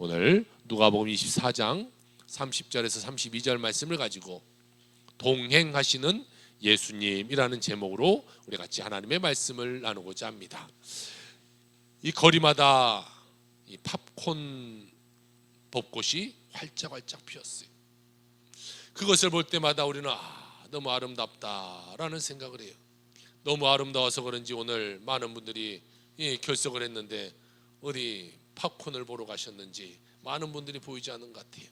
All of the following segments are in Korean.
오늘 누가복음 24장 30절에서 32절 말씀을 가지고 동행하시는 예수님이라는 제목으로 우리 같이 하나님의 말씀을 나누고자 합니다. 이 거리마다 이 팝콘 벚꽃이 활짝활짝 피었어요. 그것을 볼 때마다 우리는 너무 아름답다라는 생각을 해요. 너무 아름다워서 그런지 오늘 많은 분들이 결석을 했는데 어디 팝콘을 보러 가셨는지 많은 분들이 보이지 않는 것 같아요.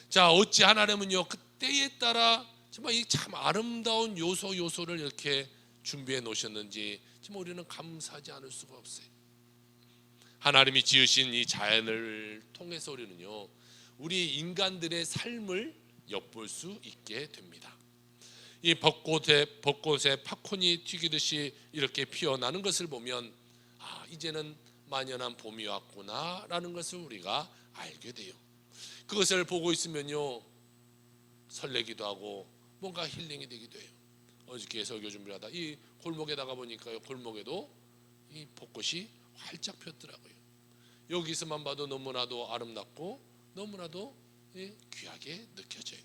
자, 어찌 하나님은요 그때에 따라 정말 이 참 아름다운 요소를 이렇게 준비해 놓으셨는지 정말 우리는 감사하지 않을 수가 없어요. 하나님이 지으신 이 자연을 통해서 우리는요 우리 인간들의 삶을 엿볼 수 있게 됩니다. 이 벚꽃에 팝콘이 튀기듯이 이렇게 피어나는 것을 보면 이제는 만연한 봄이 왔구나라는 것을 우리가 알게 돼요. 그것을 보고 있으면요 설레기도 하고 뭔가 힐링이 되기도 해요. 어저께 설교 준비를 하다 이 골목에다가 보니까요 골목에도 이 벚꽃이 활짝 폈더라고요. 여기서만 봐도 너무나도 아름답고 너무나도 귀하게 느껴져요.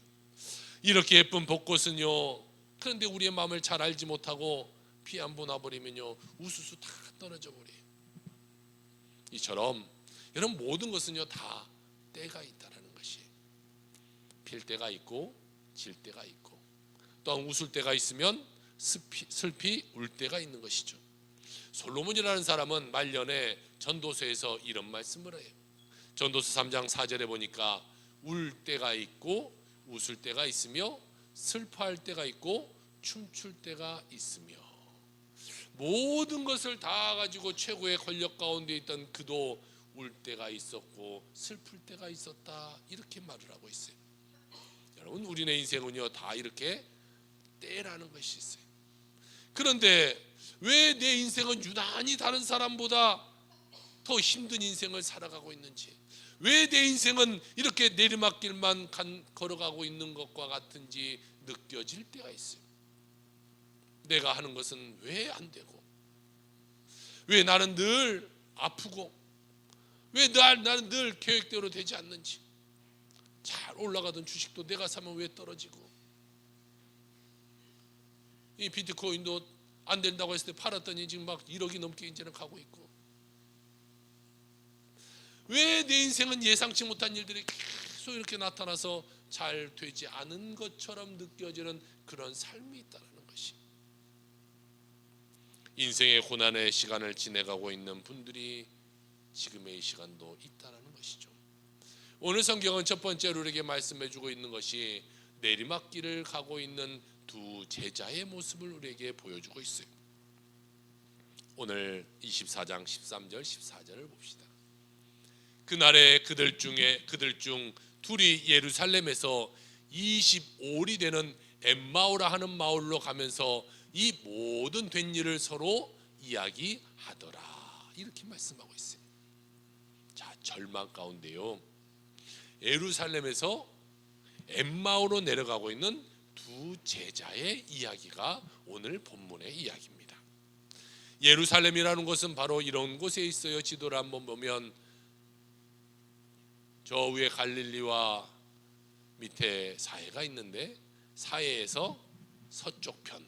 이렇게 예쁜 벚꽃은요 그런데 우리의 마음을 잘 알지 못하고 비 한 번 와버리면요 우수수 다 떨어져 버려요. 이처럼 여러분 모든 것은요 다 때가 있다라는 것이 필 때가 있고 질 때가 있고 또한 웃을 때가 있으면 슬피 울 때가 있는 것이죠. 솔로몬이라는 사람은 말년에 전도서에서 이런 말씀을 해요. 전도서 3장 4절에 보니까 울 때가 있고 웃을 때가 있으며 슬퍼할 때가 있고 춤출 때가 있으며 모든 것을 다 가지고 최고의 권력 가운데 있던 그도 울 때가 있었고 슬플 때가 있었다 이렇게 말을 하고 있어요. 여러분 우리네 인생은요 다 이렇게 때라는 것이 있어요. 그런데 왜 내 인생은 유난히 다른 사람보다 더 힘든 인생을 살아가고 있는지, 왜 내 인생은 이렇게 내리막길만 걸어가고 있는 것과 같은지 느껴질 때가 있어요. 내가 하는 것은 왜 안 되고, 왜 나는 늘 아프고, 왜 나는 늘 계획대로 되지 않는지, 잘 올라가던 주식도 내가 사면 왜 떨어지고, 이 비트코인도 안 된다고 했을 때 팔았더니 지금 막 1억이 넘게 이제는 가고 있고, 왜 내 인생은 예상치 못한 일들이 계속 이렇게 나타나서 잘 되지 않은 것처럼 느껴지는 그런 삶이 있다는 것이, 인생의 고난의 시간을 지내가고 있는 분들이 지금의 이 시간도 있다는 것이죠. 오늘 성경은 첫 번째로 우리에게 말씀해주고 있는 것이 내리막길을 가고 있는 두 제자의 모습을 우리에게 보여주고 있어요. 오늘 24장 13절 14절을 봅시다. 그날에 그들 중 둘이 예루살렘에서 25里되는 엠마오라 하는 마을로 가면서 이 모든 된 일을 서로 이야기하더라 이렇게 말씀하고 있어요. 자, 절망 가운데요 예루살렘에서 엠마오로 내려가고 있는 두 제자의 이야기가 오늘 본문의 이야기입니다. 예루살렘이라는 곳은 바로 이런 곳에 있어요. 지도를 한번 보면 저 위에 갈릴리와 밑에 사해가 있는데, 사해에서 서쪽 편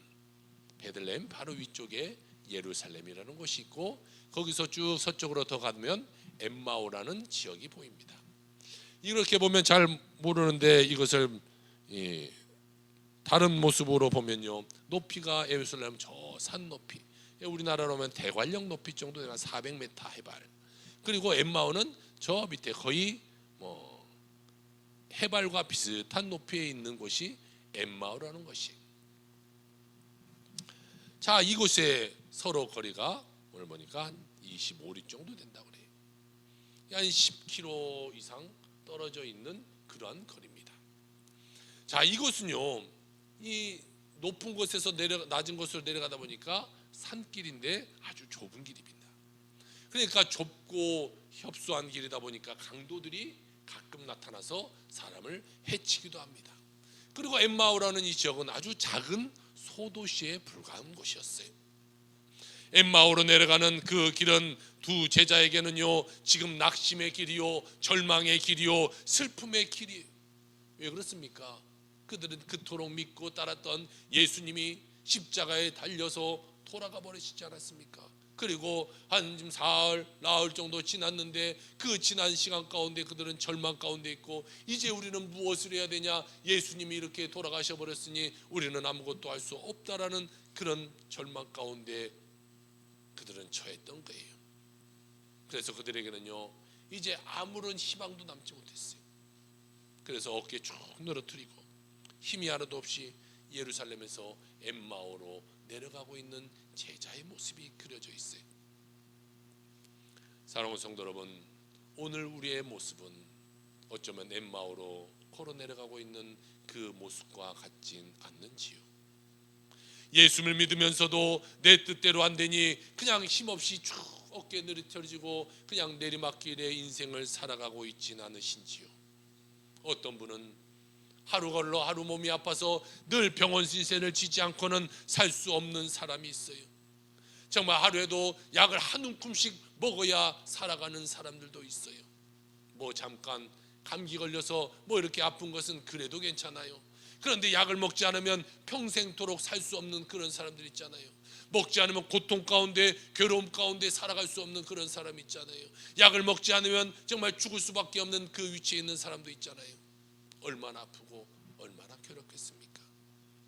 베들레헴 바로 위쪽에 예루살렘이라는 곳이 있고, 거기서 쭉 서쪽으로 더 가면 엠마오라는 지역이 보입니다. 이렇게 보면 잘 모르는데 이것을 다른 모습으로 보면요 높이가 예루살렘 저 산 높이, 우리나라로 하면 대관령 높이 정도 되는 400m 해발, 그리고 엠마오는 저 밑에 거의 해발과 비슷한 높이에 있는 곳이 엠마오라는 것이. 자, 이곳에 서로 거리가 오늘 보니까 한 25里정도 된다고 그래요. 한 10km 이상 떨어져 있는 그러한 거리입니다. 자, 이곳은요 이 높은 곳에서 낮은 곳으로 내려가다 보니까 산길인데 아주 좁은 길입니다. 그러니까 좁고 협소한 길이다 보니까 강도들이 가끔 나타나서 사람을 해치기도 합니다. 그리고 엠마오라는 이 지역은 아주 작은 소도시에 불과한 곳이었어요. 엠마오로 내려가는 그 길은 두 제자에게는요 지금 낙심의 길이요, 절망의 길이요, 슬픔의 길이에요. 왜 그렇습니까? 그들은 그토록 믿고 따랐던 예수님이 십자가에 달려서 돌아가 버리시지 않았습니까? 그리고 한 지금 사흘, 나흘 정도 지났는데 그 지난 시간 가운데 그들은 절망 가운데 있고, 이제 우리는 무엇을 해야 되냐? 예수님이 이렇게 돌아가셔 버렸으니 우리는 아무것도 할 수 없다라는 그런 절망 가운데 그들은 처했던 거예요. 그래서 그들에게는요 이제 아무런 희망도 남지 못했어요. 그래서 어깨 쭉 늘어뜨리고 힘이 하나도 없이 예루살렘에서 엠마오로 내려가고 있는 제자의 모습이 그려져 있어요. 사랑하는 성도 여러분, 오늘 우리의 모습은 어쩌면 엠마오로 걸어 내려가고 있는 그 모습과 같진 않는지요? 예수를 믿으면서도 내 뜻대로 안 되니 그냥 힘없이 쭉 어깨 늘어뜨리고 그냥 내리막길의 인생을 살아가고 있진 않으신지요? 어떤 분은 하루 걸러 하루 몸이 아파서 늘 병원 신세를 지지 않고는 살 수 없는 사람이 있어요. 정말 하루에도 약을 한 움큼씩 먹어야 살아가는 사람들도 있어요. 뭐 잠깐 감기 걸려서 뭐 이렇게 아픈 것은 그래도 괜찮아요. 그런데 약을 먹지 않으면 평생토록 살 수 없는 그런 사람들 있잖아요. 먹지 않으면 고통 가운데, 괴로움 가운데 살아갈 수 없는 그런 사람 있잖아요. 약을 먹지 않으면 정말 죽을 수밖에 없는 그 위치에 있는 사람도 있잖아요. 얼마나 아프고 얼마나 괴롭겠습니까?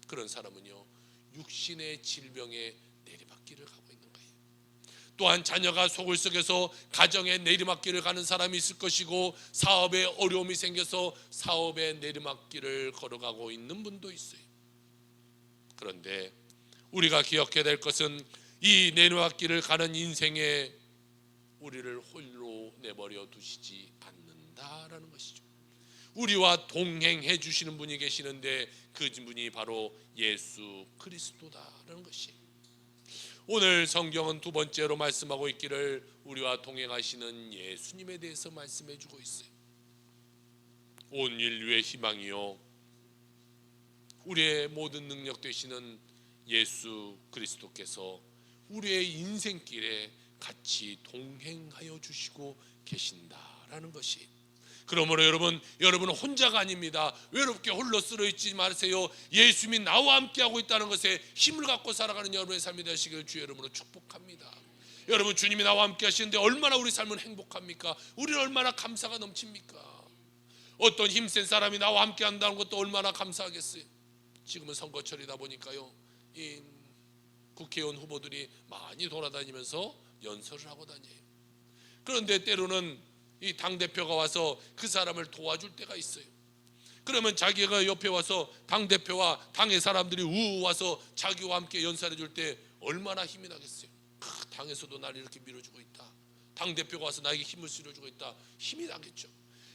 그런 사람은요 육신의 질병에 내리막길을 가고 있는 거예요. 또한 자녀가 소굴 속에서 가정의 내리막길을 가는 사람이 있을 것이고, 사업에 어려움이 생겨서 사업의 내리막길을 걸어가고 있는 분도 있어요. 그런데 우리가 기억해야 될 것은 이 내리막길을 가는 인생에 우리를 홀로 내버려 두시지 않는다라는 것이죠. 우리와 동행해 주시는 분이 계시는데 그 분이 바로 예수 그리스도다라는 것이, 오늘 성경은 두 번째로 말씀하고 있기를 우리와 동행하시는 예수님에 대해서 말씀해 주고 있어요. 온 인류의 희망이요, 우리의 모든 능력 되시는 예수 그리스도께서 우리의 인생길에 같이 동행하여 주시고 계신다라는 것이, 그러므로 여러분은 혼자가 아닙니다. 외롭게 홀로 쓰러 있지 마세요. 예수님이 나와 함께하고 있다는 것에 힘을 갖고 살아가는 여러분의 삶이 되시길 주의 이름으로 축복합니다. 여러분, 주님이 나와 함께 하시는데 얼마나 우리 삶은 행복합니까? 우리는 얼마나 감사가 넘칩니까? 어떤 힘센 사람이 나와 함께 한다는 것도 얼마나 감사하겠어요. 지금은 선거철이다 보니까요, 이 국회의원 후보들이 많이 돌아다니면서 연설을 하고 다녀요. 그런데 때로는 이 당대표가 와서 그 사람을 도와줄 때가 있어요. 그러면 자기가 옆에 와서 당대표와 당의 사람들이 우우 와서 자기와 함께 연설해 줄 때 얼마나 힘이 나겠어요. 당에서도 나를 이렇게 밀어주고 있다, 당대표가 와서 나에게 힘을 실어주고 있다, 힘이 나겠죠.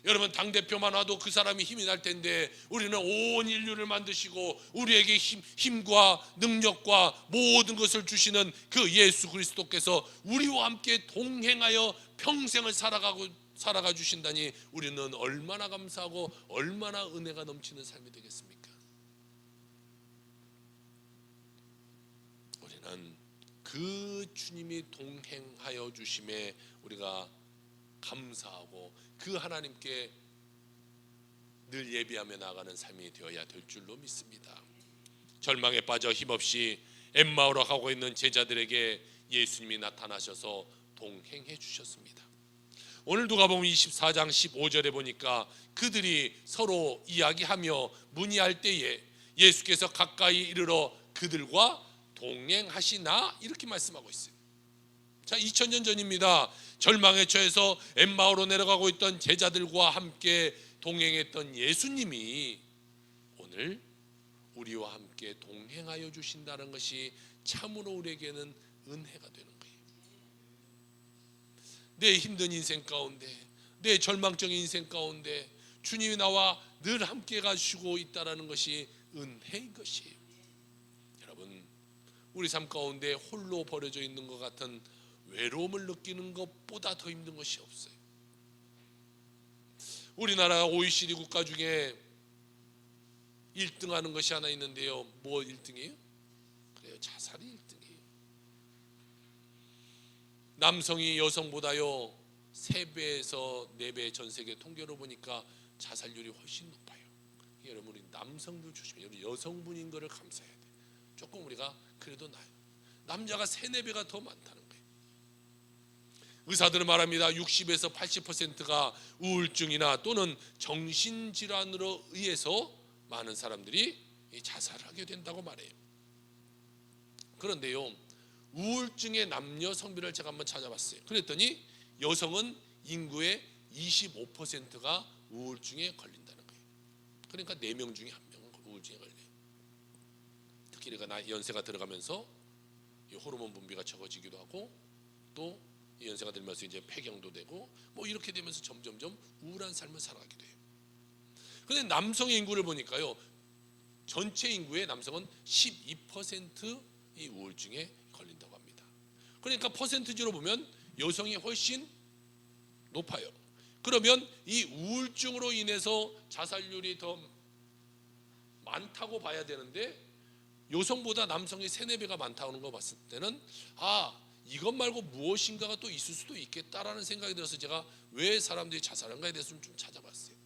여러분, 당대표만 와도 그 사람이 힘이 날 텐데, 우리는 온 인류를 만드시고 우리에게 힘과 능력과 모든 것을 주시는 그 예수 그리스도께서 우리와 함께 동행하여 평생을 살아가 주신다니, 우리는 얼마나 감사하고 얼마나 은혜가 넘치는 삶이 되겠습니까? 우리는 그 주님이 동행하여 주심에 우리가 감사하고 그 하나님께 늘 예비하며 나아가는 삶이 되어야 될 줄로 믿습니다. 절망에 빠져 힘없이 엠마오로 가고 있는 제자들에게 예수님이 나타나셔서 동행해 주셨습니다. 오늘 누가복음 24장 15절에 보니까 그들이 서로 이야기하며 문의할 때에 예수께서 가까이 이르러 그들과 동행하시나, 이렇게 말씀하고 있어요. 자, 2000년 전입니다. 절망에 처해서 엠마오로 내려가고 있던 제자들과 함께 동행했던 예수님이 오늘 우리와 함께 동행하여 주신다는 것이 참으로 우리에게는 은혜가 되는 거예요. 내 힘든 인생 가운데, 내 절망적인 인생 가운데 주님이 나와 늘 함께 가시고 있다는 것이 은혜인 것이에요. 여러분, 우리 삶 가운데 홀로 버려져 있는 것 같은 외로움을 느끼는 것보다 더 힘든 것이 없어요. 우리나라 OECD 국가 중에 1등하는 것이 하나 있는데요. 뭐 1등이에요? 그래요, 자살이 1등이에요. 남성이 여성보다요 3배에서 4배, 전 세계 통계로 보니까 자살률이 훨씬 높아요. 여러분, 우리 남성들 조심해요. 우리 여성분인 거를 감사해야 돼. 조금 우리가 그래도 나아요. 남자가 3-4배가 더 많다는 거예요. 의사들은 말합니다. 60에서 80%가 우울증이나 또는 정신질환으로 의해서 많은 사람들이 자살을 하게 된다고 말해요. 그런데요, 우울증의 남녀 성비를 제가 한번 찾아봤어요. 그랬더니 여성은 인구의 25%가 우울증에 걸린다는 거예요. 그러니까 4명 중에 1명은 우울증에 걸려요. 특히 내가 연세가 들어가면서 호르몬 분비가 적어지기도 하고, 또 연세가 들면서 이제 폐경도 되고, 뭐 이렇게 되면서 점점점 우울한 삶을 살아가기도 해요. 그런데 남성의 인구를 보니까요, 전체 인구의 남성은 12%이 우울증에 걸린다고 합니다. 그러니까 퍼센트지로 보면 여성이 훨씬 높아요. 그러면 이 우울증으로 인해서 자살률이 더 많다고 봐야 되는데, 여성보다 남성이 3-4배가 많다는 거 봤을 때는 이것 말고 무엇인가가 또 있을 수도 있겠다라는 생각이 들어서 제가 왜 사람들이 자살한가에 대해서 좀 찾아봤어요.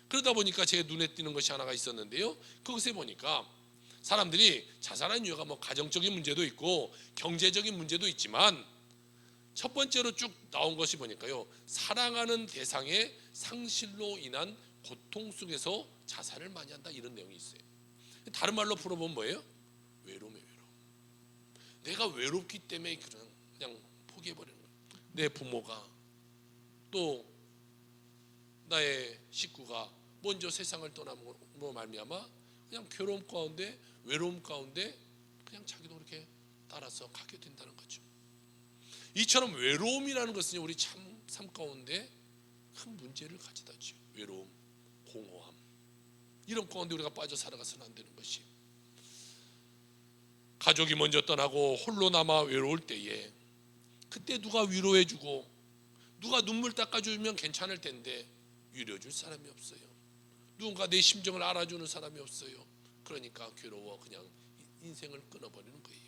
그러다 보니까 제 눈에 띄는 것이 하나가 있었는데요, 그것에 보니까 사람들이 자살하는 이유가 뭐 가정적인 문제도 있고 경제적인 문제도 있지만, 첫 번째로 쭉 나온 것이 보니까요, 사랑하는 대상의 상실로 인한 고통 속에서 자살을 많이 한다, 이런 내용이 있어요. 다른 말로 풀어보면 뭐예요? 외로움이에요. 외로움. 내가 외롭기 때문에 그냥 포기해버리는 거예요. 내 부모가, 또 나의 식구가 먼저 세상을 떠남으로 말미암아 그냥 괴로움 가운데, 외로움 가운데 그냥 자기도 그렇게 따라서 가게 된다는 거죠. 이처럼 외로움이라는 것은 우리 삶 가운데 큰 문제를 가져다 줘요. 외로움, 공허함, 이런 가운데 우리가 빠져 살아가서는 안 되는 것이, 가족이 먼저 떠나고 홀로 남아 외로울 때에 그때 누가 위로해주고 누가 눈물 닦아주면 괜찮을 텐데 위로해줄 사람이 없어요. 누군가 내 심정을 알아주는 사람이 없어요. 그러니까 괴로워 그냥 인생을 끊어버리는 거예요.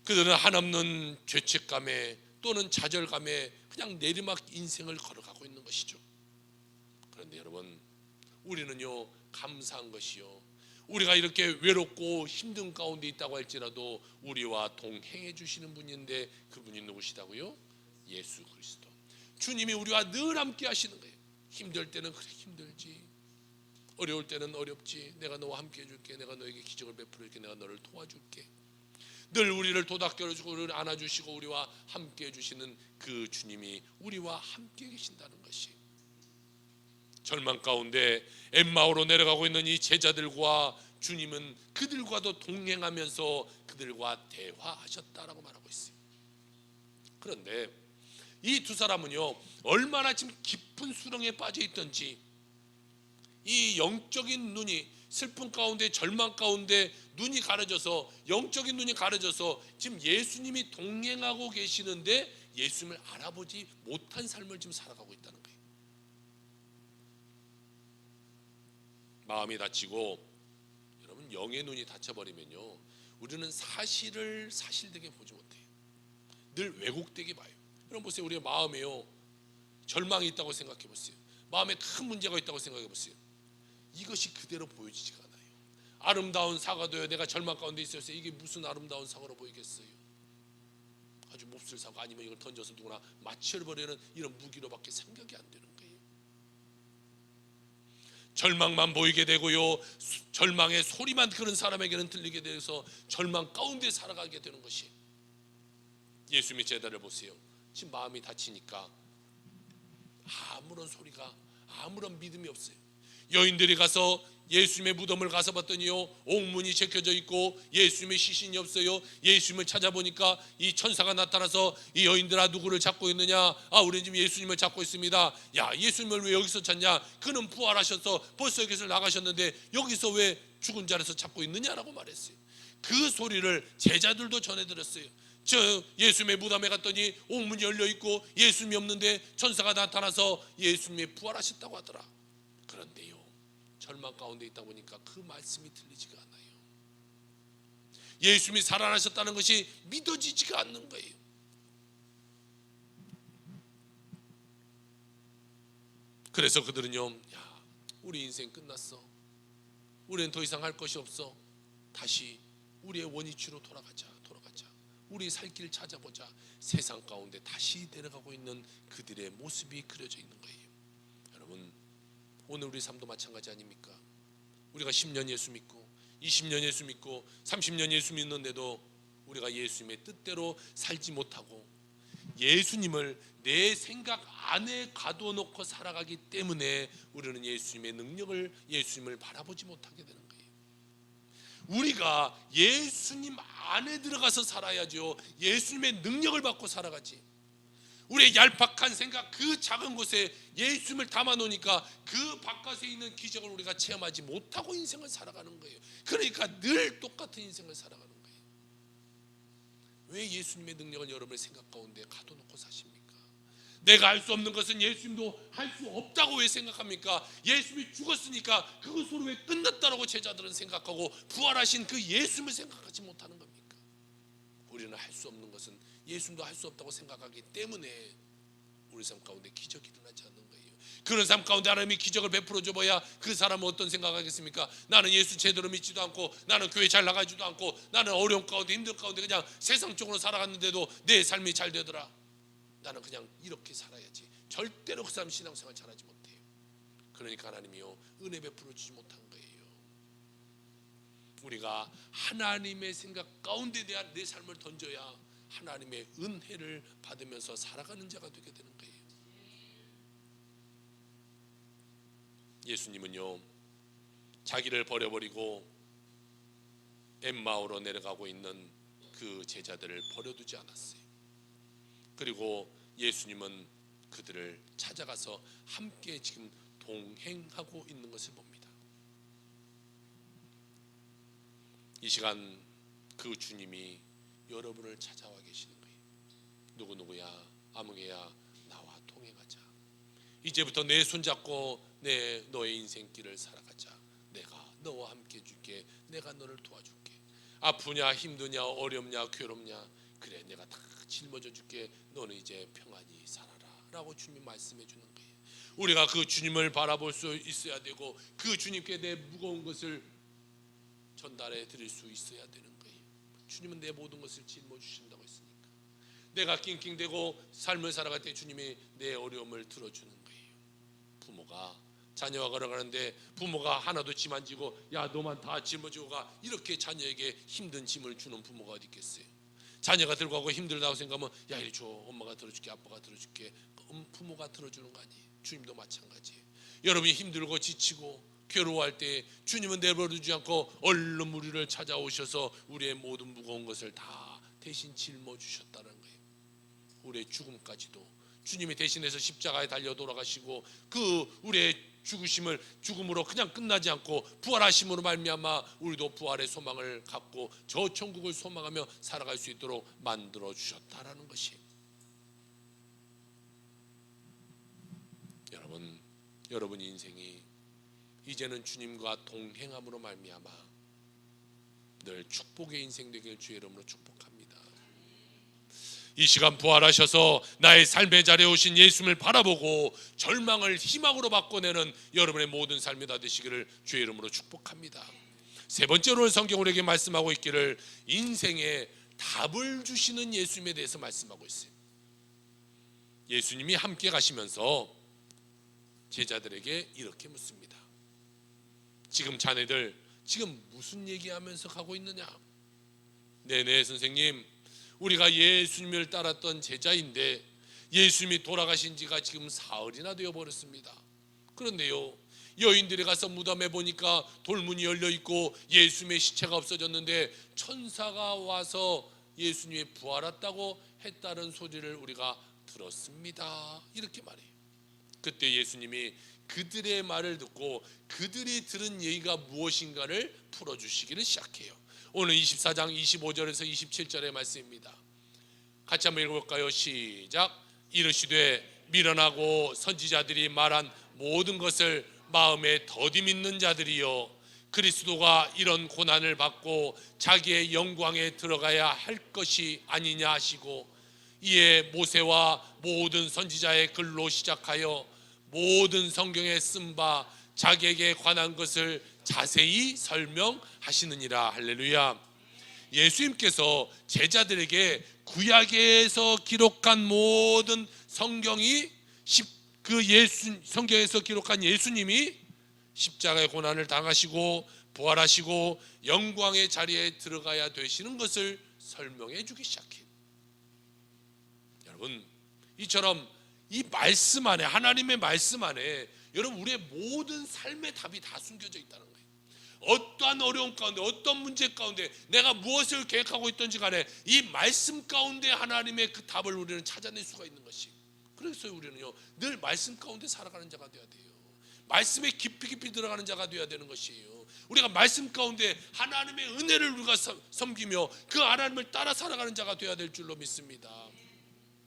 그들은 한없는 죄책감에 또는 좌절감에 그냥 내리막 인생을 걸어가고 있는 것이죠. 그런데 여러분, 우리는요 감사한 것이요, 우리가 이렇게 외롭고 힘든 가운데 있다고 할지라도 우리와 동행해 주시는 분인데, 그분이 누구시다고요? 예수 그리스도. 주님이 우리와 늘 함께 하시는 거예요. 힘들 때는 그래 힘들지, 어려울 때는 어렵지, 내가 너와 함께 해줄게, 내가 너에게 기적을 베풀어줄게, 내가 너를 도와줄게. 늘 우리를 도닥겨주고 우리를 안아주시고 우리와 함께 해주시는 그 주님이 우리와 함께 계신다는 것이, 절망 가운데 엠마오로 내려가고 있는 이 제자들과 주님은 그들과도 동행하면서 그들과 대화하셨다라고 말하고 있어요. 그런데 이 두 사람은요, 얼마나 지금 깊은 수렁에 빠져 있던지, 이 영적인 눈이, 슬픔 가운데 절망 가운데 눈이 가려져서, 영적인 눈이 가려져서 지금 예수님이 동행하고 계시는데 예수님을 알아보지 못한 삶을 지금 살아가고 있다는 거예요. 마음이 다치고, 여러분 영의 눈이 닫혀버리면요, 우리는 사실을 사실되게 보지 못해요. 늘 왜곡되게 봐요. 여러분 보세요, 우리의 마음에요 절망이 있다고 생각해 보세요. 마음에 큰 문제가 있다고 생각해 보세요. 이것이 그대로 보여지지가 않아요. 아름다운 사과도요, 내가 절망 가운데 있었어요. 이게 무슨 아름다운 사과로 보이겠어요? 아주 몹쓸 사과, 아니면 이걸 던져서 누구나 마취해버리는 이런 무기로밖에 생각이 안 되는 거예요. 절망만 보이게 되고요, 절망의 소리만 그런 사람에게는 들리게 돼서 절망 가운데 살아가게 되는 것이, 예수님의 제자를 보세요. 지금 마음이 다치니까 아무런 소리가, 아무런 믿음이 없어요. 여인들이 가서 예수님의 무덤을 가서 봤더니요, 옥문이 제껴져 있고 예수님의 시신이 없어요. 예수님을 찾아보니까 이 천사가 나타나서, 이 여인들아 누구를 찾고 있느냐? 우리는 지금 예수님을 찾고 있습니다. 야, 예수님을 왜 여기서 찾냐? 그는 부활하셔서 벌써 여기서 나가셨는데 여기서 왜 죽은 자리에서 찾고 있느냐라고 말했어요. 그 소리를 제자들도 전해 들었어요. 저 예수님의 무덤에 갔더니 옥문이 열려 있고 예수님이 없는데 천사가 나타나서 예수님이 부활하셨다고 하더라. 그런데요, 절망 가운데 있다 보니까 그 말씀이 들리지가 않아요. 예수님이 살아나셨다는 것이 믿어지지가 않는 거예요. 그래서 그들은요, 야, 우리 인생 끝났어. 우리는 더 이상 할 것이 없어. 다시 우리의 원위치로 돌아가자. 우리 살 길 찾아보자. 세상 가운데 다시 내려가고 있는 그들의 모습이 그려져 있는 거예요. 여러분, 오늘 우리 삶도 마찬가지 아닙니까? 우리가 10년 예수 믿고 20년 예수 믿고 30년 예수 믿는데도 우리가 예수님의 뜻대로 살지 못하고 예수님을 내 생각 안에 가둬놓고 살아가기 때문에 우리는 예수님의 능력을, 예수님을 바라보지 못하게 되는 거예요. 우리가 예수님 안에 들어가서 살아야죠. 예수님의 능력을 받고 살아가지. 우리의 얄팍한 생각, 그 작은 곳에 예수님을 담아놓으니까 그 바깥에 있는 기적을 우리가 체험하지 못하고 인생을 살아가는 거예요. 그러니까 늘 똑같은 인생을 살아가는 거예요. 왜 예수님의 능력을 여러분의 생각 가운데 가둬놓고 사십니까? 내가 할 수 없는 것은 예수님도 할 수 없다고 왜 생각합니까? 예수님이 죽었으니까 그것으로 왜 끝났다라고 제자들은 생각하고 부활하신 그 예수님을 생각하지 못하는 겁니까? 우리는 할 수 없는 것은 예수님도 할 수 없다고 생각하기 때문에 우리 삶 가운데 기적이 일어나지 않는 거예요. 그런 삶 가운데 하나님이 기적을 베풀어 줘봐야 그 사람은 어떤 생각하겠습니까? 나는 예수 제대로 믿지도 않고, 나는 교회 잘 나가지도 않고, 나는 어려움 가운데 힘든 가운데 그냥 세상적으로 살아갔는데도 내 삶이 잘 되더라. 나는 그냥 이렇게 살아야지. 절대로 그 사람 신앙생활 잘하지 못해요. 그러니까 하나님이요, 은혜 베풀어 주지 못한 거예요. 우리가 하나님의 생각 가운데 내 삶을 던져야 하나님의 은혜를 받으면서 살아가는 자가 되게 되는 거예요. 예수님은요, 자기를 버려버리고 엠마오로 내려가고 있는 그 제자들을 버려두지 않았어요. 그리고 예수님은 그들을 찾아가서 함께 지금 동행하고 있는 것을 봅니다. 이 시간 그 주님이 여러분을 찾아와 계시는 거예요. 누구누구야, 아무개야, 나와 동행하자. 이제부터 내 손잡고 너의 인생길을 살아가자. 내가 너와 함께 해줄게. 내가 너를 도와줄게. 아프냐, 힘드냐, 어렵냐, 괴롭냐, 그래 내가 다 짊어져 줄게. 너는 이제 평안히 살아라 라고 주님 말씀해 주는 거예요. 우리가 그 주님을 바라볼 수 있어야 되고, 그 주님께 내 무거운 것을 전달해 드릴 수 있어야 되는 거예요. 주님은 내 모든 것을 짊어 주신다고 했으니까 내가 낑낑대고 삶을 살아갈 때 주님이 내 어려움을 들어주는 거예요. 부모가 자녀와 걸어가는데 부모가 하나도 짐 안 지고 야 너만 다 짊어지고 가, 이렇게 자녀에게 힘든 짐을 주는 부모가 어디 있겠어요? 자녀가 들고 가고 힘들다고 생각하면 야 이리 줘, 엄마가 들어줄게, 아빠가 들어줄게. 부모가 들어주는 거 아니에요. 주님도 마찬가지예요. 여러분이 힘들고 지치고 괴로워할 때 주님은 내버려두지 않고 얼른 우리를 찾아오셔서 우리의 모든 무거운 것을 다 대신 짊어주셨다는 거예요. 우리의 죽음까지도 주님이 대신해서 십자가에 달려 돌아가시고 그 우리의 죽음으로 그냥 끝나지 않고 부활하심으로 말미암아 우리도 부활의 소망을 갖고 저 천국을 소망하며 살아갈 수 있도록 만들어 주셨다라는 것이, 여러분 인생이 이제는 주님과 동행함으로 말미암아 늘 축복의 인생 되길 주의 이름으로 축복합니다. 이 시간 부활하셔서 나의 삶의 자리에 오신 예수님을 바라보고 절망을 희망으로 바꿔내는 여러분의 모든 삶이 다 되시기를 주의 이름으로 축복합니다. 세 번째로는 성경 우리에게 말씀하고 있기를 인생에 답을 주시는 예수님에 대해서 말씀하고 있어요. 예수님이 함께 가시면서 제자들에게 이렇게 묻습니다. 지금 자네들 지금 무슨 얘기하면서 가고 있느냐? 네네 선생님, 우리가 예수님을 따랐던 제자인데 예수님이 돌아가신 지가 지금 사흘이나 되어버렸습니다. 그런데요, 여인들이 가서 무덤에 보니까 돌문이 열려있고 예수님의 시체가 없어졌는데 천사가 와서 예수님이 부활했다고 했다는 소리를 우리가 들었습니다. 이렇게 말해요. 그때 예수님이 그들의 말을 듣고 그들이 들은 얘기가 무엇인가를 풀어주시기를 시작해요. 오늘 24장 25절에서 27절의 말씀입니다. 같이 한번 읽어볼까요? 시작. 이르시되 미련하고 선지자들이 말한 모든 것을 마음에 더디 믿는 자들이여, 그리스도가 이런 고난을 받고 자기의 영광에 들어가야 할 것이 아니냐 하시고, 이에 모세와 모든 선지자의 글로 시작하여 모든 성경에 쓴 바 자기에게 관한 것을 자세히 설명하시느니라. 할렐루야. 예수님께서 제자들에게 구약에서 기록한 모든 성경이 성경에서 기록한 예수님이 십자가의 고난을 당하시고 부활하시고 영광의 자리에 들어가야 되시는 것을 설명해 주기 시작해요. 여러분, 이처럼 이 말씀 안에, 하나님의 말씀 안에 여러분 우리의 모든 삶의 답이 다 숨겨져 있다는 거예요. 어떠한 어려움 가운데, 어떤 문제 가운데 내가 무엇을 계획하고 있든지 간에 이 말씀 가운데 하나님의 그 답을 우리는 찾아낼 수가 있는 것이. 그래서 우리는요 늘 말씀 가운데 살아가는 자가 되어야 돼요. 말씀에 깊이 들어가는 자가 되어야 되는 것이에요. 우리가 말씀 가운데 하나님의 은혜를 우리가 섬기며 그 하나님을 따라 살아가는 자가 되어야 될 줄로 믿습니다.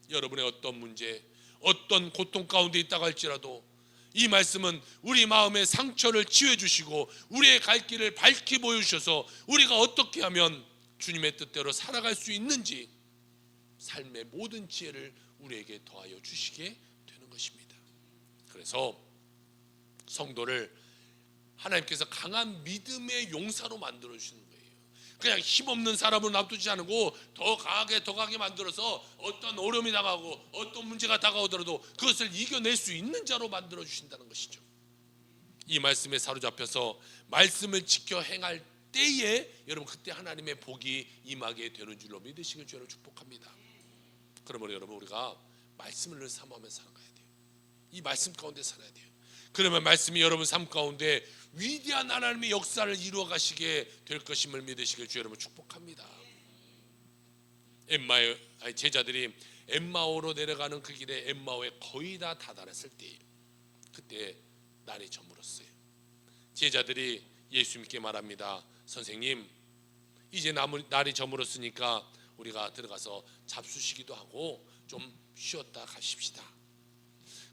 여러분의 어떤 문제, 어떤 고통 가운데 있다고 할지라도 이 말씀은 우리 마음의 상처를 치유해주시고 우리의 갈 길을 밝히 보여주셔서 우리가 어떻게 하면 주님의 뜻대로 살아갈 수 있는지 삶의 모든 지혜를 우리에게 더하여 주시게 되는 것입니다. 그래서 성도를 하나님께서 강한 믿음의 용사로 만들어 주시는 거예요. 그냥 힘없는 사람을 놔두지 않고 더 강하게 만들어서 어떤 어려움이 다가오고 어떤 문제가 다가오더라도 그것을 이겨낼 수 있는 자로 만들어 주신다는 것이죠. 이 말씀에 사로잡혀서 말씀을 지켜 행할 때에 여러분 그때 하나님의 복이 임하게 되는 줄로 믿으시길 주로 축복합니다. 그러므로 여러분 우리가 말씀을 늘 사모하며 살아가야 돼요. 이 말씀 가운데 살아야 돼요. 그러면 말씀이 여러분 삶 가운데 위대한 하나님의 역사를 이루어 가시게 될 것임을 믿으시길 주 여러분 축복합니다. 제자들이 엠마오로 내려가는 그 길에 엠마오에 거의 다 다다랐을 때예요. 그때 날이 저물었어요. 제자들이 예수님께 말합니다. 선생님, 이제 날이 저물었으니까 우리가 들어가서 잡수시기도 하고 좀 쉬었다 가십시다.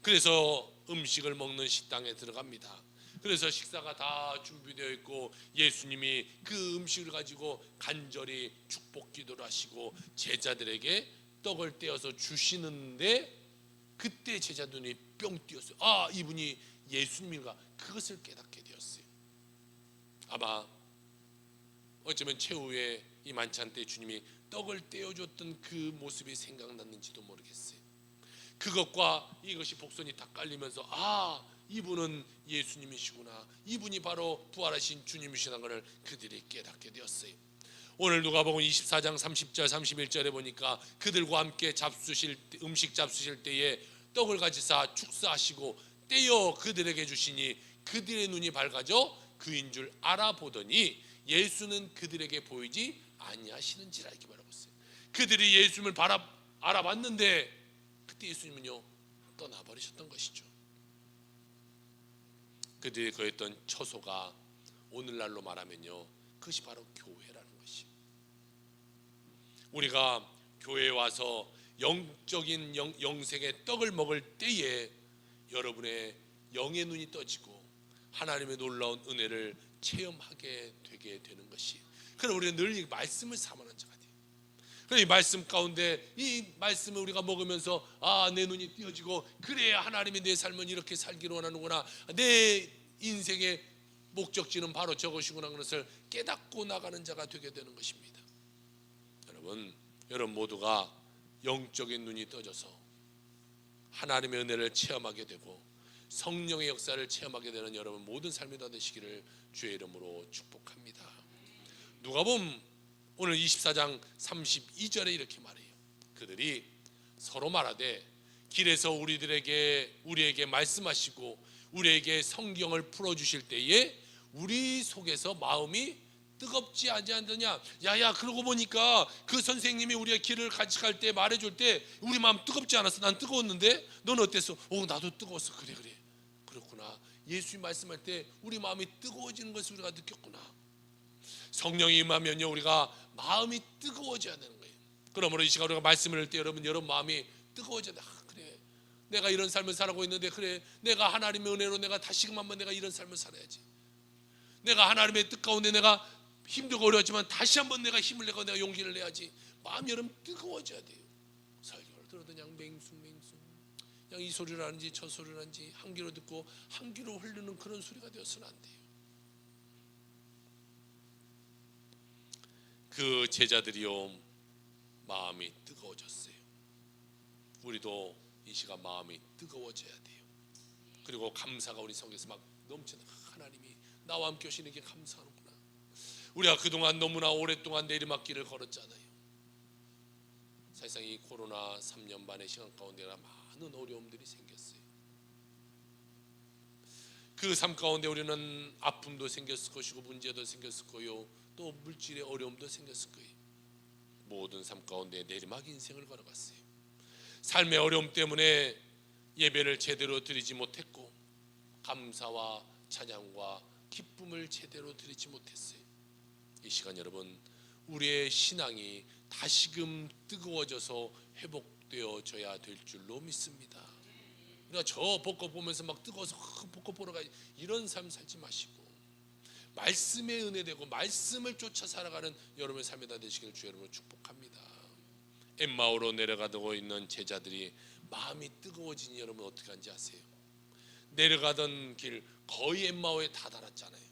그래서 음식을 먹는 식당에 들어갑니다. 그래서 식사가 다 준비되어 있고 예수님이 그 음식을 가지고 간절히 축복 기도를 하시고 제자들에게 떡을 떼어서 주시는데 그때 제자 눈이 뿅 띄었어요. 아, 이분이 예수님인가, 그것을 깨닫게 되었어요. 아마 어쩌면 최후의 이 만찬 때 주님이 떡을 떼어줬던 그 모습이 생각났는지도 모르겠어요. 그것과 이것이 복선이 다 깔리면서 아, 이분은 예수님이시구나, 이분이 바로 부활하신 주님이시라는 것을 그들이 깨닫게 되었어요. 오늘 누가복음 24장 30절 31절에 보니까 그들과 함께 음식 잡수실 때에 떡을 가지사 축사하시고 떼어 그들에게 주시니 그들의 눈이 밝아져 그인 줄 알아보더니 예수는 그들에게 보이지 아니하시는지라 이렇게 말하고 있어요. 그들이 예수님을 알아봤는데 그때 예수님은요 떠나버리셨던 것이죠. 그들이 거했던 처소가 오늘날로 말하면요 그것이 바로 교회라는 것이. 우리가 교회에 와서 영적인 영생의 떡을 먹을 때에 여러분의 영의 눈이 떠지고 하나님의 놀라운 은혜를 체험하게 되게 되는 것이. 그럼 우리는 늘 이 말씀을 사모하는 자가 돼요. 그래서 이 말씀 가운데 이 말씀을 우리가 먹으면서 아, 내 눈이 띄어지고 그래야 하나님이 내 삶은 이렇게 살기를 원하는구나, 내 인생의 목적지는 바로 저것이구나, 그것을 깨닫고 나가는 자가 되게 되는 것입니다. 여러분 모두가 영적인 눈이 떠져서 하나님의 은혜를 체험하게 되고 성령의 역사를 체험하게 되는 여러분 모든 삶이 다 되시기를 주의 이름으로 축복합니다. 누가복음 오늘 24장 32절에 이렇게 말해요. 그들이 서로 말하되 길에서 우리에게 말씀하시고 우리에게 성경을 풀어주실 때에 우리 속에서 마음이 뜨겁지 아니하느냐. 야야, 그러고 보니까 그 선생님이 우리의 길을 같이 갈 때 말해줄 때 우리 마음 뜨겁지 않았어? 난 뜨거웠는데 너는 어땠어? 나도 뜨거웠어. 그래 그렇구나. 예수님 말씀할 때 우리 마음이 뜨거워지는 것을 우리가 느꼈구나. 성령이 임하면요 우리가 마음이 뜨거워져야 되는 거예요. 그러므로 이 시간 우리가 말씀을 할 때 여러분 마음이 뜨거워져야 돼. 그래, 내가 이런 삶을 살아가고 있는데, 그래 내가 하나님의 은혜로 내가 다시금 한번 내가 이런 삶을 살아야지. 내가 하나님의 뜻 가운데 내가 힘들고 어려웠지만 다시 한번 내가 힘을 내고 내가 용기를 내야지. 마음이 여러분 뜨거워져야 돼요. 설교를 들어도 그냥 맹숭 그냥 이 소리를 하는지 저 소리를 하는지 한 귀로 듣고 한 귀로 흐르는 그런 소리가 되어서는 안 돼요. 그 제자들이요, 마음이 뜨거워졌어요. 우리도 이 시간 마음이 뜨거워져야 돼요. 그리고 감사가 우리 속에서 막 넘치는, 하나님이 나와 함께 하시는 게 감사하구나. 우리가 그동안 너무나 오랫동안 내리막길을 걸었잖아요. 사실상 이 코로나 3년 반의 시간 가운데 많은 어려움들이 생겼어요. 그 삶 가운데 우리는 아픔도 생겼을 것이고 문제도 생겼을 거요, 또 물질의 어려움도 생겼을 거예요. 모든 삶 가운데 내리막 인생을 걸어갔어요. 삶의 어려움 때문에 예배를 제대로 드리지 못했고 감사와 찬양과 기쁨을 제대로 드리지 못했어요. 이 시간 여러분, 우리의 신앙이 다시금 뜨거워져서 회복되어져야 될 줄로 믿습니다. 우리가 저 벚꽃 보면서 막 뜨거워서 벚꽃 보러 가야지, 이런 삶 살지 마시고 말씀에 은혜되고 말씀을 쫓아 살아가는 여러분의 삶이 다 되시기를 주 여러분을 축복합니다. 엠마오로 내려가고 있는 제자들이 마음이 뜨거워지니 여러분 어떻게 한지 아세요? 내려가던 길 거의 엠마오에 다 달았잖아요.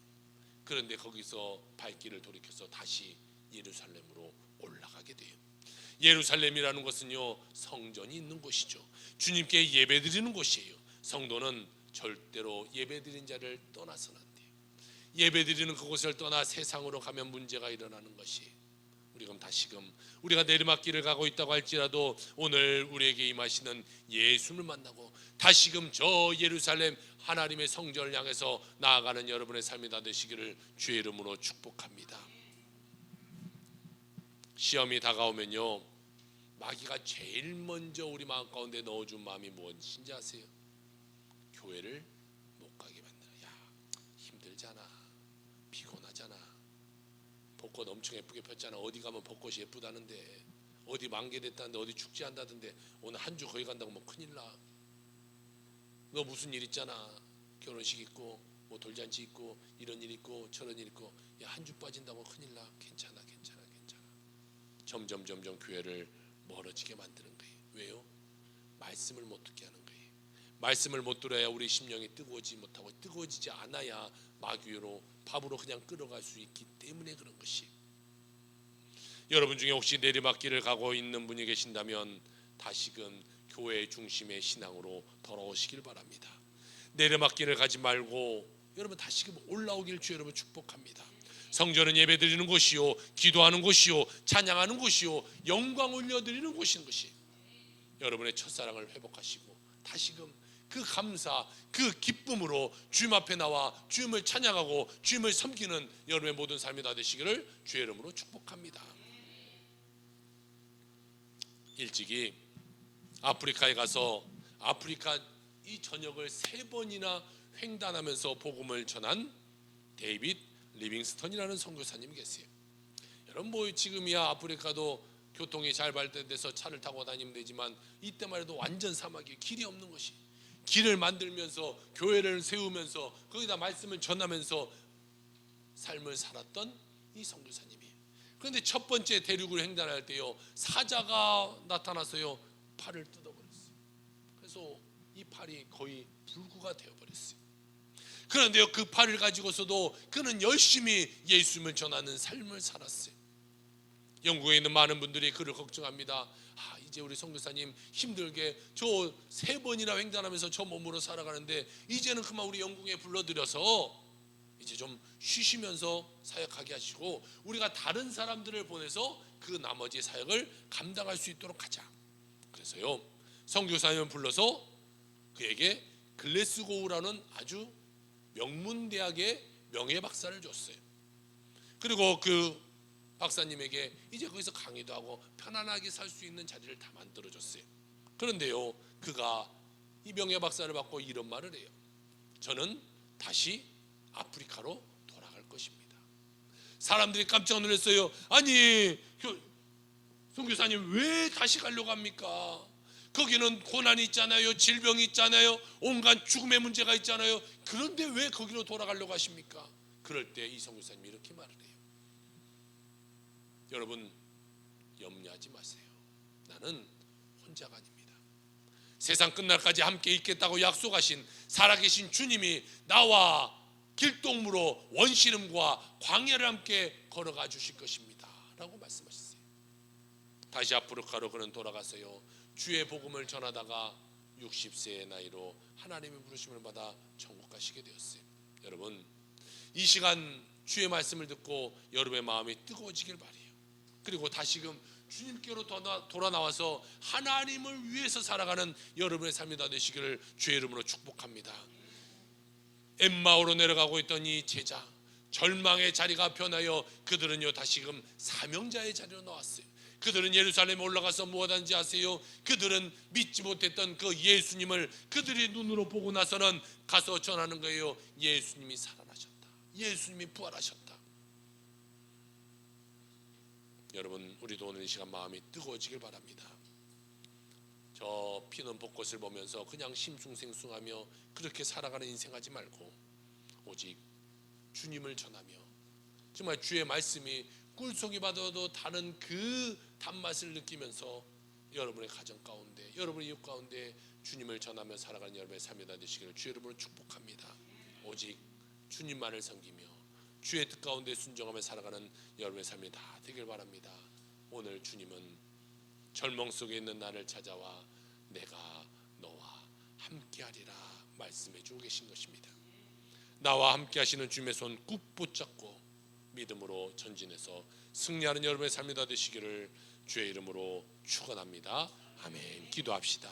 그런데 거기서 발길을 돌이켜서 다시 예루살렘으로 올라가게 돼요. 예루살렘이라는 것은요, 성전이 있는 곳이죠. 주님께 예배드리는 곳이에요. 성도는 절대로 예배드린 자를 떠나서는 안 돼요. 예배드리는 그곳을 떠나 세상으로 가면 문제가 일어나는 것이, 우리 그럼 다시금 우리가 내리막길을 가고 있다고 할지라도 오늘 우리에게 임하시는 예수를 만나고 다시금 저 예루살렘 하나님의 성전을 향해서 나아가는 여러분의 삶이 다 되시기를 주의 이름으로 축복합니다. 시험이 다가오면요, 마귀가 제일 먼저 우리 마음 가운데 넣어준 마음이 무엇인지 아세요? 교회를 못 가게 만들어. 야, 힘들잖아, 피곤하잖아, 벚꽃 엄청 예쁘게 폈잖아, 어디 가면 벚꽃이 예쁘다는데, 어디 만개됐다는데, 어디 축제한다던데 오늘 한 주 거기 간다고 뭐 큰일 나. 너 무슨 일 있잖아, 결혼식 있고 뭐 돌잔치 있고 이런 일 있고 저런 일 있고, 야, 한 주 빠진다고 큰일 나. 괜찮아. 점점 교회를 멀어지게 만드는 거예요. 왜요? 말씀을 못 듣게 하는 거예요. 말씀을 못 들어야 우리 심령이 뜨거워지지 못하고, 뜨거워지지 않아야 마귀로 밥으로 그냥 끌어갈 수 있기 때문에 그런 것이. 여러분 중에 혹시 내리막길을 가고 있는 분이 계신다면 다시금 교회의 중심의 신앙으로 돌아오시길 바랍니다. 내리막길을 가지 말고 여러분 다시금 올라오길 주 여러분 축복합니다. 성전은 예배드리는 곳이요, 기도하는 곳이요, 찬양하는 곳이요, 영광 올려드리는 곳인 것이, 여러분의 첫사랑을 회복하시고 다시금 그 감사, 그 기쁨으로 주님 앞에 나와 주님을 찬양하고 주님을 섬기는 여러분의 모든 삶이 다 되시기를 주의 이름으로 축복합니다. 일찍이 아프리카에 가서 아프리카 이 전역을 3번이나 횡단하면서 복음을 전한 데이빗 리빙스턴이라는 선교사님이 계세요. 여러분 뭐 지금이야 아프리카도 교통이 잘 발달돼서 차를 타고 다니면 되지만 이때만 해도 완전 사막이에요. 길이 없는 것이. 길을 만들면서 교회를 세우면서 거기다 말씀을 전하면서 삶을 살았던 이 선교사님이에요. 그런데 첫 번째 대륙을 횡단할 때요, 사자가 나타나서요 팔을 뜯어버렸어요. 그래서 이 팔이 거의 불구가 되어버렸어요. 그런데요, 그 팔을 가지고서도 그는 열심히 예수님을 전하는 삶을 살았어요. 영국에 있는 많은 분들이 그를 걱정합니다. 이제 우리 선교사님 힘들게 저 3번이나 횡단하면서 저 몸으로 살아가는데 이제는 그만 우리 영국에 불러들여서 이제 좀 쉬시면서 사역하게 하시고 우리가 다른 사람들을 보내서 그 나머지 사역을 감당할 수 있도록 하자. 그래서요, 선교사님을 불러서 그에게 글래스고우라는 아주 명문대학의 명예박사를 줬어요. 그리고 그 박사님에게 이제 거기서 강의도 하고 편안하게 살 수 있는 자리를 다 만들어줬어요. 그런데요, 그가 이 명예박사를 받고 이런 말을 해요. 저는 다시 아프리카로 돌아갈 것입니다. 사람들이 깜짝 놀랐어요. 아니, 선교사님 왜 다시 가려고 합니까? 거기는 고난이 있잖아요, 질병이 있잖아요, 온갖 죽음의 문제가 있잖아요. 그런데 왜 거기로 돌아가려고 하십니까? 그럴 때 이 선교사님이 이렇게 말을 해요. 여러분 염려하지 마세요. 나는 혼자가 아닙니다. 세상 끝날까지 함께 있겠다고 약속하신 살아계신 주님이 나와 길동무로 원시름과 광야를 함께 걸어가 주실 것입니다 라고 말씀하셨어요. 다시 앞으로 가로 그는 돌아가서요 주의 복음을 전하다가 60세의 나이로 하나님의 부르심을 받아 천국 가시게 되었어요. 여러분, 이 시간 주의 말씀을 듣고 여러분의 마음이 뜨거워지길 바라요. 그리고 다시금 주님께로 돌아 나와서 하나님을 위해서 살아가는 여러분의 삶이 다 되시기를 주의 이름으로 축복합니다. 엠마오로 내려가고 있던 이 제자, 절망의 자리가 변하여 그들은요 다시금 사명자의 자리로 나왔어요. 그들은 예루살렘에 올라가서 무엇하는지 아세요? 그들은 믿지 못했던 그 예수님을 그들이 눈으로 보고 나서는 가서 전하는 거예요. 예수님이 살아나셨다. 예수님이 부활하셨다. 여러분, 우리도 오늘 이 시간 마음이 뜨거워지길 바랍니다. 저 피는 벚꽃을 보면서 그냥 심숭생숭하며 그렇게 살아가는 인생하지 말고 오직 주님을 전하며 정말 주의 말씀이 꿀송이 받아도 다른 그 단맛을 느끼면서 여러분의 가정 가운데, 여러분의 이웃 가운데 주님을 전하며 살아가는 여러분의 삶이 다 되시기를 주의 이름으로 축복합니다. 오직 주님만을 섬기며 주의 뜻 가운데 순종하며 살아가는 여러분의 삶이 다 되길 바랍니다. 오늘 주님은 절망 속에 있는 나를 찾아와 내가 너와 함께하리라 말씀해 주고 계신 것입니다. 나와 함께 하시는 주님의 손 꾹 붙잡고 믿음으로 전진해서 승리하는 여러분의 삶이 다 되시기를 주의 이름으로 축원합니다. 아멘. 기도합시다.